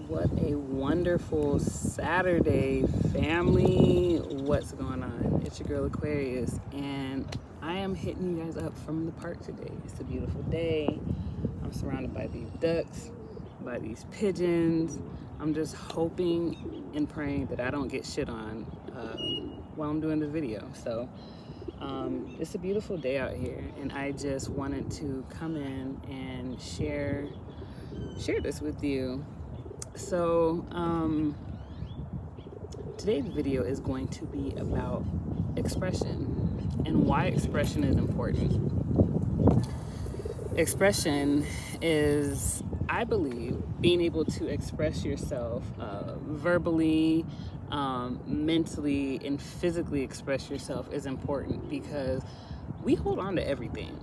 What a wonderful Saturday, family. What's going on? It's your girl Aquarius, and I am hitting you guys up from the park today. It's a beautiful day. I'm surrounded by these ducks, by these pigeons. I'm just hoping and praying that I don't get shit on while I'm doing the video. So it's a beautiful day out here, and I just wanted to come in and share this with you. So today's video is going to be about expression and why expression is important. Expression is, I believe, being able to express yourself verbally, mentally, and physically express yourself is important because we hold on to everything.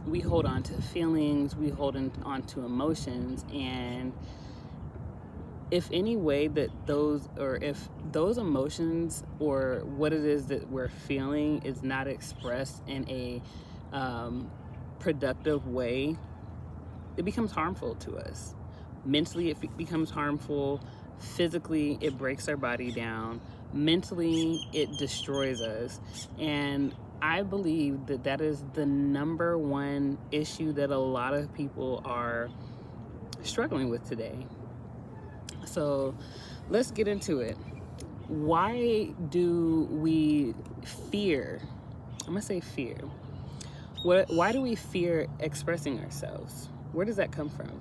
We hold on to feelings, we hold on to emotions, and if any way that if those emotions or what it is that we're feeling is not expressed in a productive way, it becomes harmful to us. Mentally, it becomes harmful. Physically, it breaks our body down. Mentally, it destroys us. And I believe that is the number one issue that a lot of people are struggling with today. So let's get into it. Why do we fear? I'm gonna say fear. Why do we fear expressing ourselves? Where does that come from?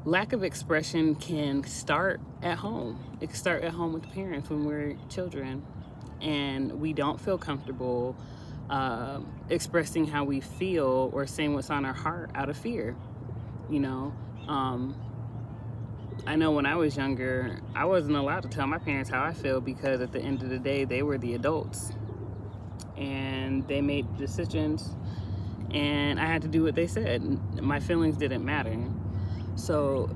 Lack of expression can start at home. It can start at home with parents when we're children and we don't feel comfortable expressing how we feel or saying what's on our heart out of fear. I know when I was younger, I wasn't allowed to tell my parents how I feel because at the end of the day, they were the adults and they made decisions and I had to do what they said. My feelings didn't matter. So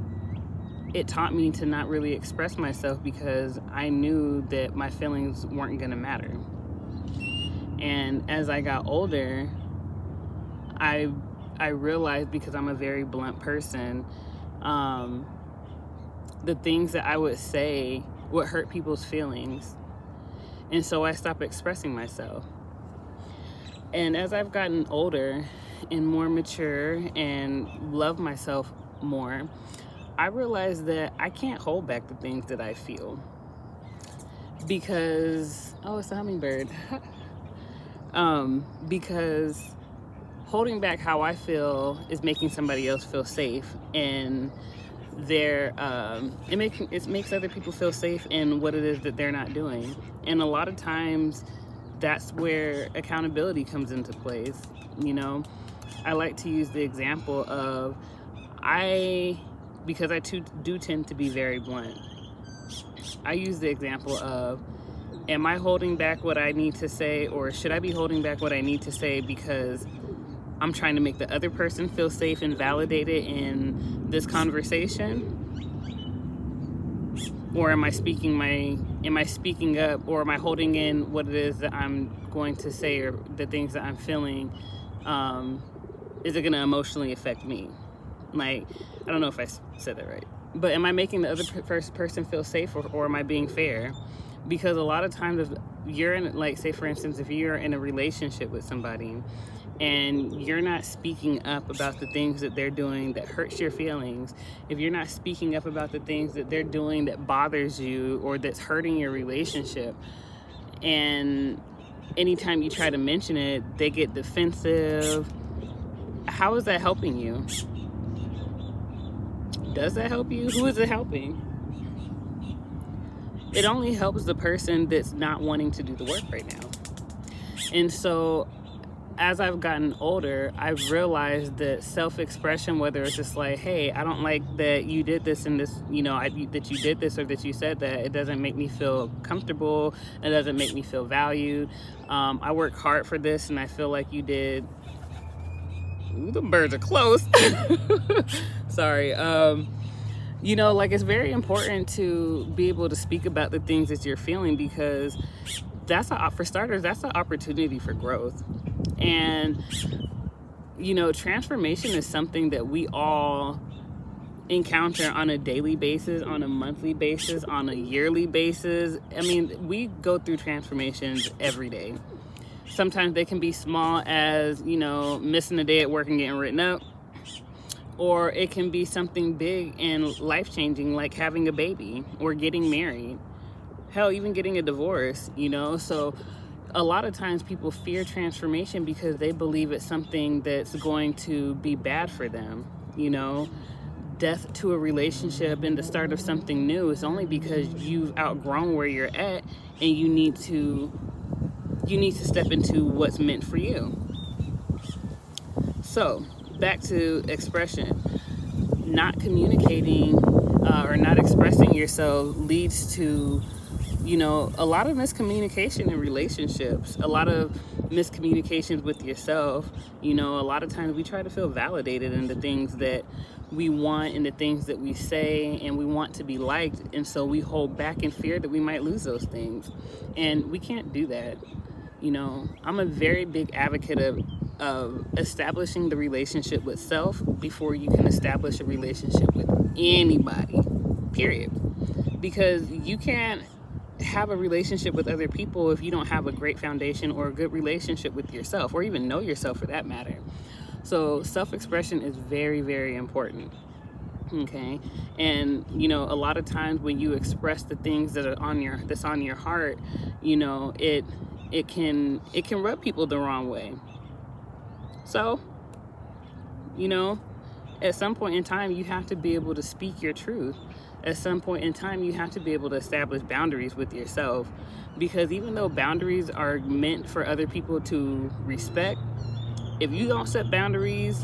it taught me to not really express myself because I knew that my feelings weren't gonna matter. And as I got older, I realized, because I'm a very blunt person, the things that I would say would hurt people's feelings. And so I stopped expressing myself. And as I've gotten older and more mature and love myself more, I realized that I can't hold back the things that I feel. Because, it's a hummingbird. Because holding back how I feel is making somebody else feel safe, and it makes other people feel safe in what it is that they're not doing. And a lot of times that's where accountability comes into place. I like to use the example of because I do tend to be very blunt. I use the example of, am I holding back what I need to say, or should I be holding back what I need to say because I'm trying to make the other person feel safe and validated in this conversation? Or am I speaking up, or am I holding in what it is that I'm going to say, or the things that I'm feeling? Is it going to emotionally affect me? I don't know if I said that right, but am I making the other person feel safe, or am I being fair? Because a lot of times, if you're in, say for instance, if you're in a relationship with somebody and you're not speaking up about the things that they're doing that hurts your feelings, if you're not speaking up about the things that they're doing that bothers you or that's hurting your relationship, and anytime you try to mention it, they get defensive, how is that helping you? Does that help you? Who is it helping? It only helps the person that's not wanting to do the work right now. And so as I've gotten older, I've realized that self-expression, whether it's just like, hey, I don't like that you did this and this, that you did this or that you said that, it doesn't make me feel comfortable. It doesn't make me feel valued. I work hard for this and I feel like you did. Ooh, the birds are close. Sorry. It's very important to be able to speak about the things that you're feeling, because for starters, that's an opportunity for growth. And, transformation is something that we all encounter on a daily basis, on a monthly basis, on a yearly basis. I mean, we go through transformations every day. Sometimes they can be small as, you know, missing a day at work and getting written up, or it can be something big and life-changing, like having a baby or getting married. Hell, even getting a divorce, you know? So a lot of times people fear transformation because they believe it's something that's going to be bad for them, you know? Death to a relationship and the start of something new is only because you've outgrown where you're at, and you need to step into what's meant for you. So back to expression. Not communicating or not expressing yourself leads to, you know, a lot of miscommunication in relationships, a lot of miscommunications with yourself. You know, a lot of times we try to feel validated in the things that we want and the things that we say, and we want to be liked, and so we hold back in fear that we might lose those things, and we can't do that. You know, I'm a very big advocate of establishing the relationship with self before you can establish a relationship with anybody, period. Because you can't have a relationship with other people if you don't have a great foundation or a good relationship with yourself, or even know yourself for that matter. So self-expression is very, very important. Okay. And, you know, a lot of times when you express the things that are on your heart, you know, it can rub people the wrong way. So, you know, at some point in time, you have to be able to speak your truth. At some point in time, you have to be able to establish boundaries with yourself, because even though boundaries are meant for other people to respect, if you don't set boundaries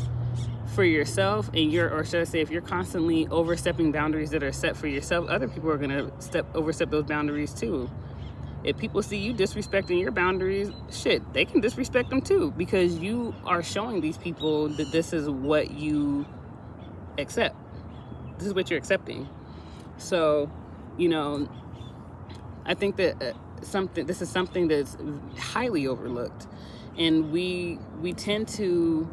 for yourself, and or should I say, if you're constantly overstepping boundaries that are set for yourself, other people are going to overstep those boundaries too. If people see you disrespecting your boundaries, shit, they can disrespect them too, because you are showing these people that this is what you accept. This is what you're accepting. So, you know, I think that this is something that's highly overlooked, and we tend to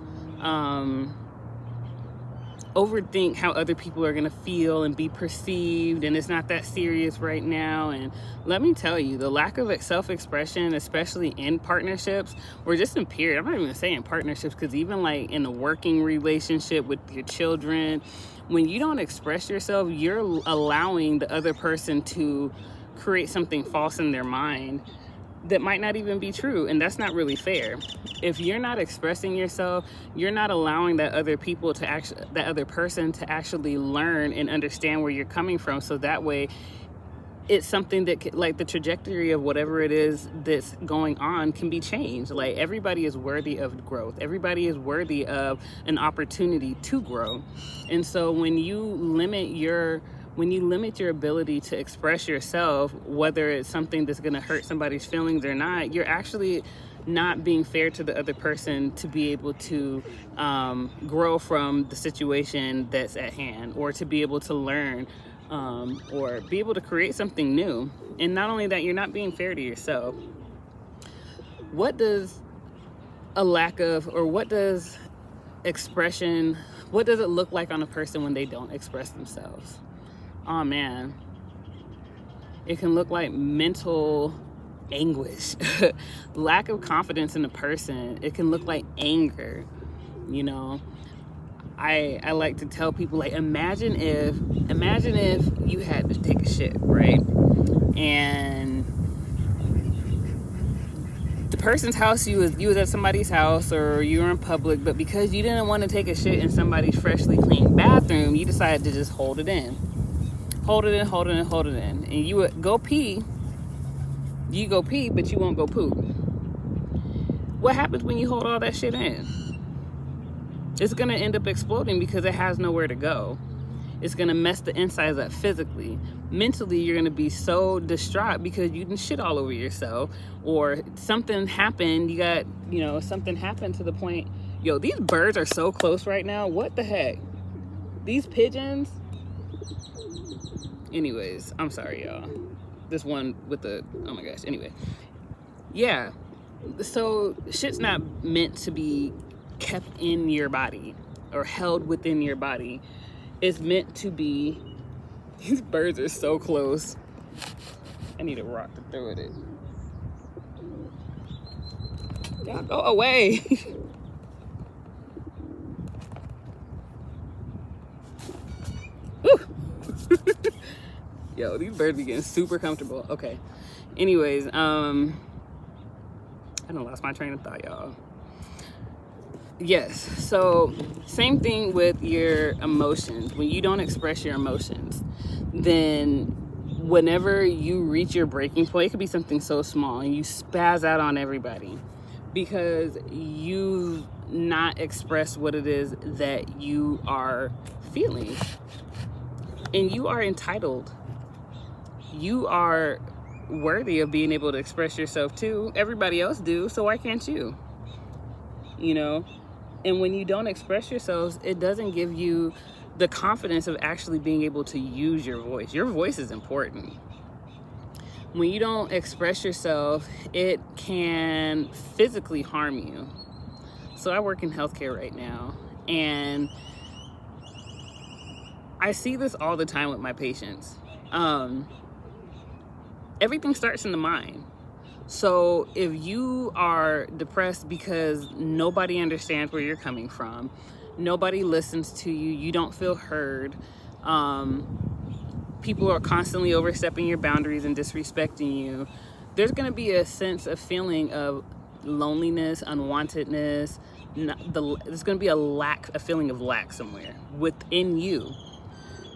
overthink how other people are going to feel and be perceived, and it's not that serious right now. And let me tell you, the lack of self-expression, especially in partnerships, or just in period, I'm not even saying partnerships, because even like in a working relationship with your children, when you don't express yourself, you're allowing the other person to create something false in their mind that might not even be true, and that's not really fair. If you're not expressing yourself, you're not allowing that other person to actually learn and understand where you're coming from, so that way it's something that, like, the trajectory of whatever it is that's going on can be changed. Like, everybody is worthy of growth. Everybody is worthy of an opportunity to grow. And so when you limit your ability to express yourself, whether it's something that's going to hurt somebody's feelings or not, you're actually not being fair to the other person to be able to grow from the situation that's at hand, or to be able to learn, or be able to create something new. And not only that, you're not being fair to yourself. What does expression, what does it look like on a person when they don't express themselves? Oh man, it can look like mental anguish, lack of confidence in a person. It can look like anger. You know, I like to tell people, like, imagine if you had to take a shit, right? And the person's house, you was at somebody's house, or you were in public, but because you didn't want to take a shit in somebody's freshly cleaned bathroom, you decided to just hold it in. And you would go pee. You go pee, but you won't go poop. What happens when you hold all that shit in? It's going to end up exploding because it has nowhere to go. It's going to mess the insides up physically. Mentally, you're going to be so distraught because you didn't shit all over yourself, or something happened. Something happened to the point, yo, these birds are so close right now. What the heck? These pigeons. Anyways, I'm sorry, y'all. This one with the, oh my gosh. Anyway. Yeah. So shit's not meant to be kept in your body or held within your body. It's meant to be. These birds are so close. I need a rock to throw at it. Y'all go away. Yo, these birds be getting super comfortable. Okay. Anyways, I done lost my train of thought, y'all. Yes, so same thing with your emotions. When you don't express your emotions, then whenever you reach your breaking point, it could be something so small, and you spaz out on everybody because you've not expressed what it is that you are feeling. And you are entitled. You are worthy of being able to express yourself too. Everybody else do, so why can't you? You know? And when you don't express yourselves, it doesn't give you the confidence of actually being able to use your voice. Your voice is important. When you don't express yourself, it can physically harm you. So I work in healthcare right now, and I see this all the time with my patients. Everything starts in the mind. So if you are depressed because nobody understands where you're coming from, nobody listens to you, you don't feel heard, people are constantly overstepping your boundaries and disrespecting you, there's going to be a sense of feeling of loneliness, unwantedness. There's going to be a feeling of lack somewhere within you.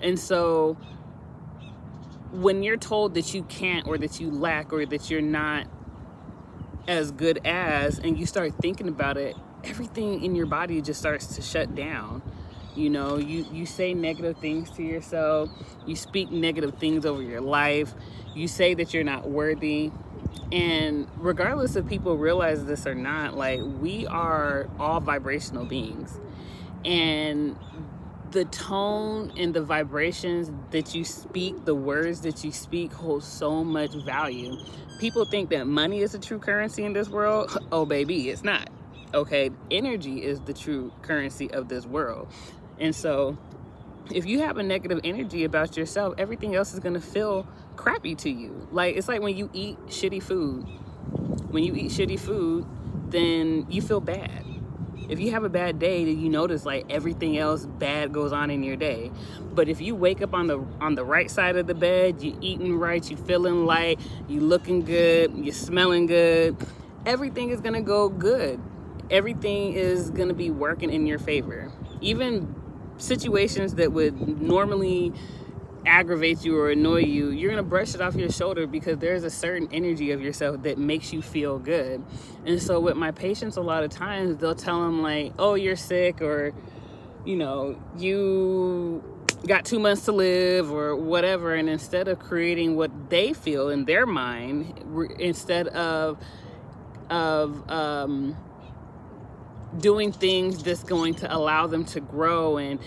And so when you're told that you can't, or that you lack, or that you're not as good as, and you start thinking about it, everything in your body just starts to shut down. You know, you say negative things to yourself, you speak negative things over your life, you say that you're not worthy. And regardless if people realize this or not, like, we are all vibrational beings, and the tone and the vibrations that you speak, the words that you speak, hold so much value. People think that money is the true currency in this world. Oh, baby, it's not. Okay, energy is the true currency of this world. And so if you have a negative energy about yourself, everything else is going to feel crappy to you. Like, it's like when you eat shitty food. When you eat shitty food, then you feel bad. If you have a bad day, then you notice like everything else bad goes on in your day. But if you wake up on the right side of the bed, you eating right, you feeling light, you looking good, you smelling good, everything is gonna go good. Everything is gonna be working in your favor. Even situations that would normally aggravate you or annoy you, you're gonna brush it off your shoulder because there's a certain energy of yourself that makes you feel good. And so with my patients, a lot of times they'll tell them like, oh, you're sick, or, you know, you got 2 months to live, or whatever. And instead of creating what they feel in their mind, instead of doing things that's going to allow them to grow, and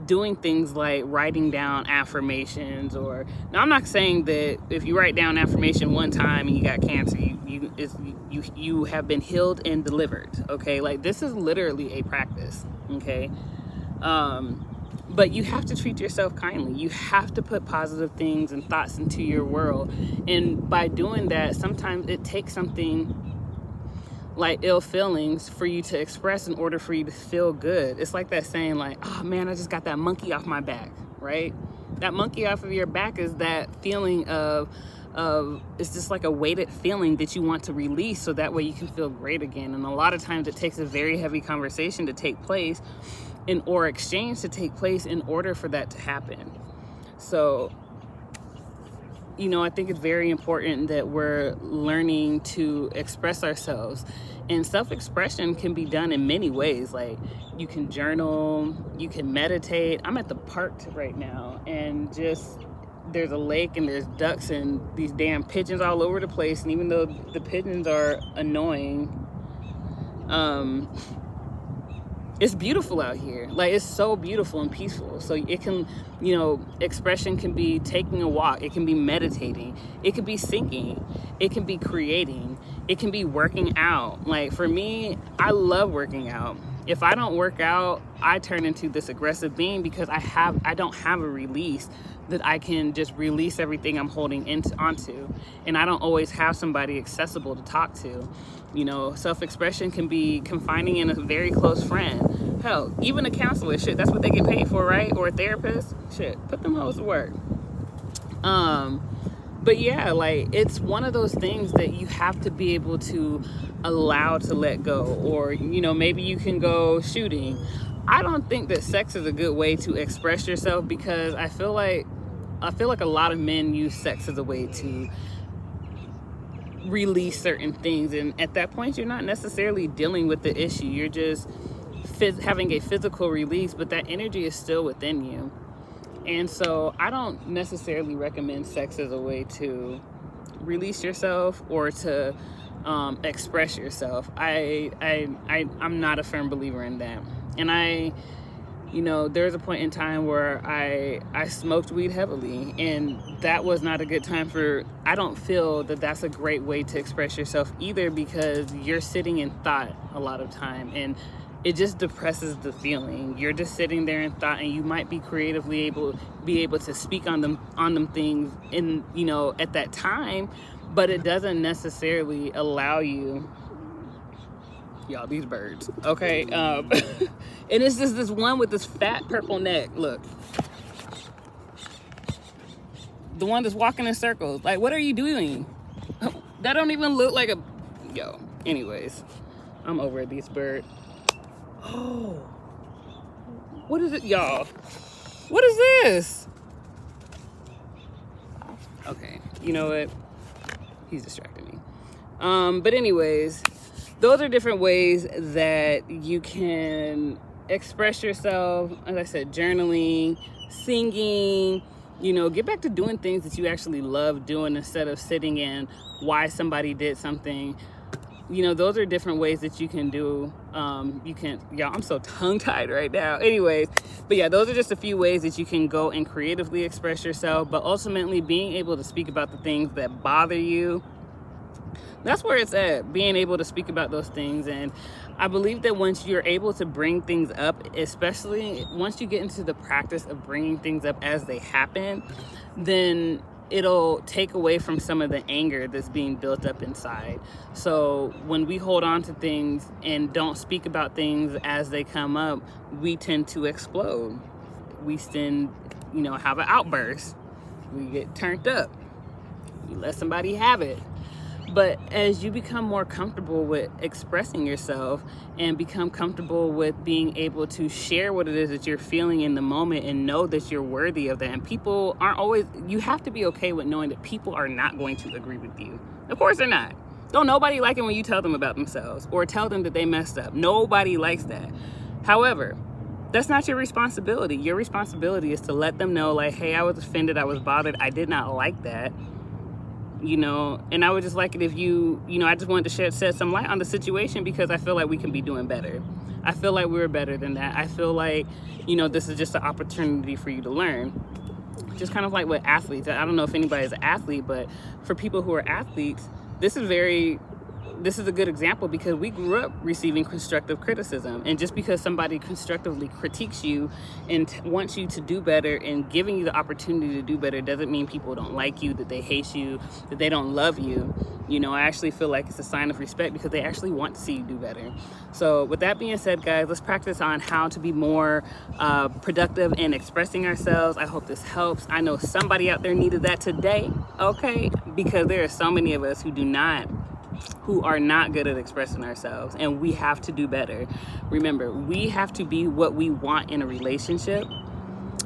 doing things like writing down affirmations, or, now I'm not saying that if you write down affirmation one time and you got cancer, you have been healed and delivered. Okay, like, this is literally a practice. Okay, but you have to treat yourself kindly. You have to put positive things and thoughts into your world, and by doing that, sometimes it takes something like ill feelings for you to express in order for you to feel good. It's like that saying like, oh man, I just got that monkey off my back, right? That monkey off of your back is that feeling of it's just like a weighted feeling that you want to release, so that way you can feel great again. And a lot of times it takes a very heavy conversation to take place, or exchange to take place, in order for that to happen. So, you know, I think it's very important that we're learning to express ourselves. And self-expression can be done in many ways. Like, you can journal, you can meditate. I'm at the park right now, and just, there's a lake and there's ducks and these damn pigeons all over the place. And even though the pigeons are annoying, it's beautiful out here. Like, it's so beautiful and peaceful. So it can, you know, expression can be taking a walk. It can be meditating. It can be singing. It can be creating. It can be working out. Like, for me, I love working out. If I don't work out, I turn into this aggressive being because I don't have a release that I can just release everything I'm holding onto. And I don't always have somebody accessible to talk to. You know, self-expression can be confining in a very close friend. Hell, even a counselor, shit, that's what they get paid for, right? Or a therapist, shit, put them hoes to work. But yeah, like, it's one of those things that you have to be able to allow to let go. Or, you know, maybe you can go shooting. I don't think that sex is a good way to express yourself, because I feel like a lot of men use sex as a way to release certain things, and at that point you're not necessarily dealing with the issue. You're just having a physical release, but that energy is still within you. And so I don't necessarily recommend sex as a way to release yourself or to express yourself. I'm not a firm believer in that. And you know, there was a point in time where I smoked weed heavily, and that was not a good time I don't feel that that's a great way to express yourself either, because you're sitting in thought a lot of time, and it just depresses the feeling. You're just sitting there in thought, and you might be creatively able to speak on them things in, you know, at that time, but it doesn't necessarily allow you. Y'all, these birds, okay? And it's just this one with this fat purple neck. Look, the one that's walking in circles. Like, what are you doing? That don't even look like yo. Anyways, I'm over these birds. Oh, what is it, y'all? What is this? Okay, you know what? He's distracting me. But anyways, those are different ways that you can express yourself. As I said, journaling, singing, you know, get back to doing things that you actually love doing instead of sitting in why somebody did something. You know, those are different ways that you can do. Y'all, I'm so tongue-tied right now. Anyways, but yeah, those are just a few ways that you can go and creatively express yourself, but ultimately being able to speak about the things that bother you. That's where it's at, being able to speak about those things. And I believe that once you're able to bring things up, especially once you get into the practice of bringing things up as they happen, then it'll take away from some of the anger that's being built up inside. So when we hold on to things and don't speak about things as they come up, we tend to explode. We tend, you know, have an outburst. We get turned up. We let somebody have it. But as you become more comfortable with expressing yourself and become comfortable with being able to share what it is that you're feeling in the moment and know that you're worthy of that, and people aren't always, you have to be okay with knowing that people are not going to agree with you. Of course they're not. Don't nobody like it when you tell them about themselves or tell them that they messed up. Nobody likes that. However, that's not your responsibility. Your responsibility is to let them know, like, hey, I was offended, I was bothered, I did not like that. You know, and I would just like it if I just wanted to shed some light on the situation, because I feel like we can be doing better. I feel like we're better than that. I feel like, you know, this is just an opportunity for you to learn. Just kind of like with athletes. I don't know if anybody's an athlete, but for people who are athletes, this is a good example, because we grew up receiving constructive criticism. And just because somebody constructively critiques you and wants you to do better and giving you the opportunity to do better doesn't mean people don't like you, that they hate you, that they don't love you. You know, I actually feel like it's a sign of respect, because they actually want to see you do better. So with that being said, guys, let's practice on how to be more productive in expressing ourselves. I hope this helps. I know somebody out there needed that today, okay? Because there are so many of us who are not good at expressing ourselves, and we have to do better. Remember, we have to be what we want in a relationship,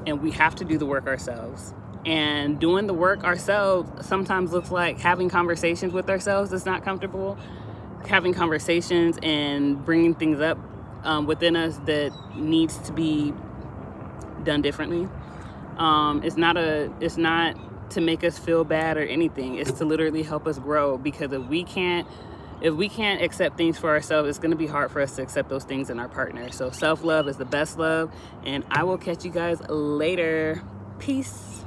and we have to do the work ourselves. And doing the work ourselves sometimes looks like having conversations with ourselves that's not comfortable, having conversations and bringing things up within us that needs to be done differently. It's not to make us feel bad or anything. It's to literally help us grow, because if we can't accept things for ourselves, it's going to be hard for us to accept those things in our partner. So self-love is the best love, and I will catch you guys later. Peace.